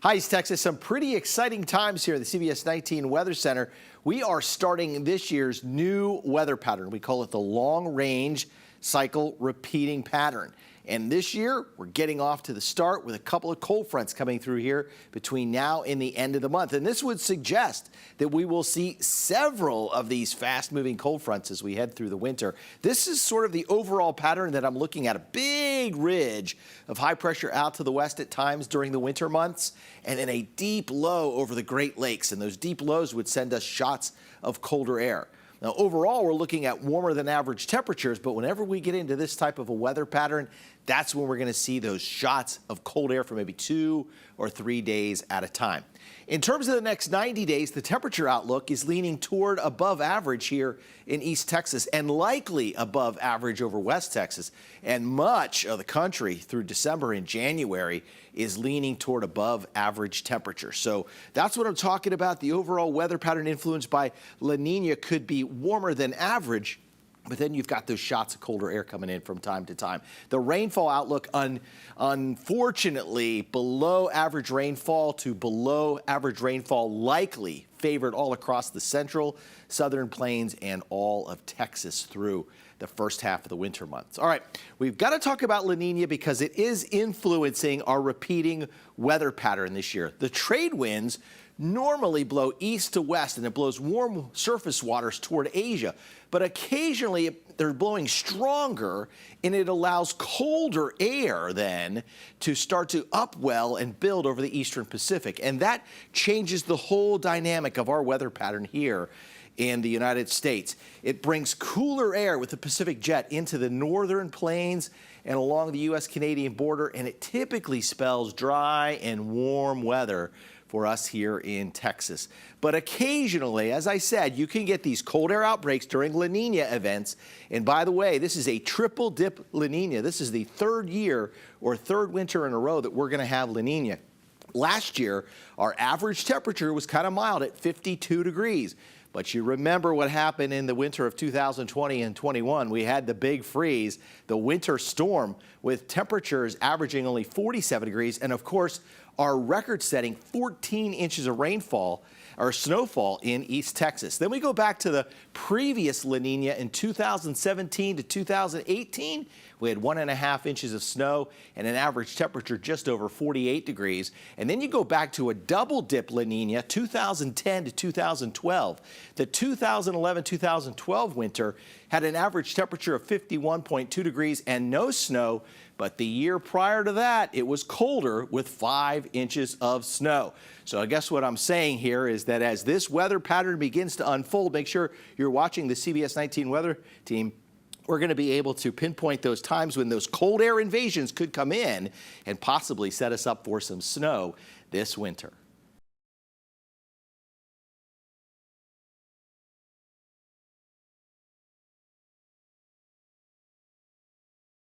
Hi, East Texas. Some pretty exciting times here at the CBS 19 Weather Center. We are starting this year's new weather pattern. We call it the long range cycle repeating pattern. And this year, we're getting off to the start with a couple of cold fronts coming through here between now and the end of the month. And this would suggest that we will see several of these fast-moving cold fronts as we head through the winter. This is sort of the overall pattern that I'm looking at. A big ridge of high pressure out to the west at times during the winter months, and then a deep low over the Great Lakes. And those deep lows would send us shots of colder air. Now, overall, we're looking at warmer than average temperatures, but whenever we get into this type of a weather pattern, that's when we're going to see those shots of cold air for maybe 2 or 3 days at a time. In terms of the next 90 days, the temperature outlook is leaning toward above average here in East Texas and likely above average over West Texas. And much of the country through December and January is leaning toward above average temperature. So that's what I'm talking about. The overall weather pattern influenced by La Nina could be warmer than average. But then you've got those shots of colder air coming in from time to time. The rainfall outlook, unfortunately, below average rainfall to below average rainfall likely favored all across the central, southern plains, and all of Texas through the first half of the winter months. All right, we've got to talk about La Nina because it is influencing our repeating weather pattern this year. The trade winds normally blow east to west, and it blows warm surface waters toward Asia. But occasionally they're blowing stronger, and it allows colder air then to start to upwell and build over the eastern Pacific. And that changes the whole dynamic of our weather pattern here in the United States. It brings cooler air with the Pacific jet into the northern plains and along the U.S.-Canadian border, and it typically spells dry and warm weather for us here in Texas. But occasionally, as I said, you can get these cold air outbreaks during La Nina events. And by the way, this is a triple dip La Nina. This is the third year or third winter in a row that we're going to have La Nina. Last year, our average temperature was kind of mild at 52 degrees. But you remember what happened in the winter of 2020 and 21. We had the big freeze, the winter storm, with temperatures averaging only 47 degrees. And of course, our record-setting 14 inches of rainfall or snowfall in East Texas. Then we go back to the previous La Nina in 2017 to 2018. We had 1.5 inches of snow and an average temperature just over 48 degrees. And then you go back to a double dip La Nina, 2010 to 2012. The 2011-2012 winter had an average temperature of 51.2 degrees and no snow. But the year prior to that, it was colder with 5 inches of snow. So I guess what I'm saying here is that as this weather pattern begins to unfold, make sure you're watching the CBS 19 weather team. We're going to be able to pinpoint those times when those cold air invasions could come in and possibly set us up for some snow this winter.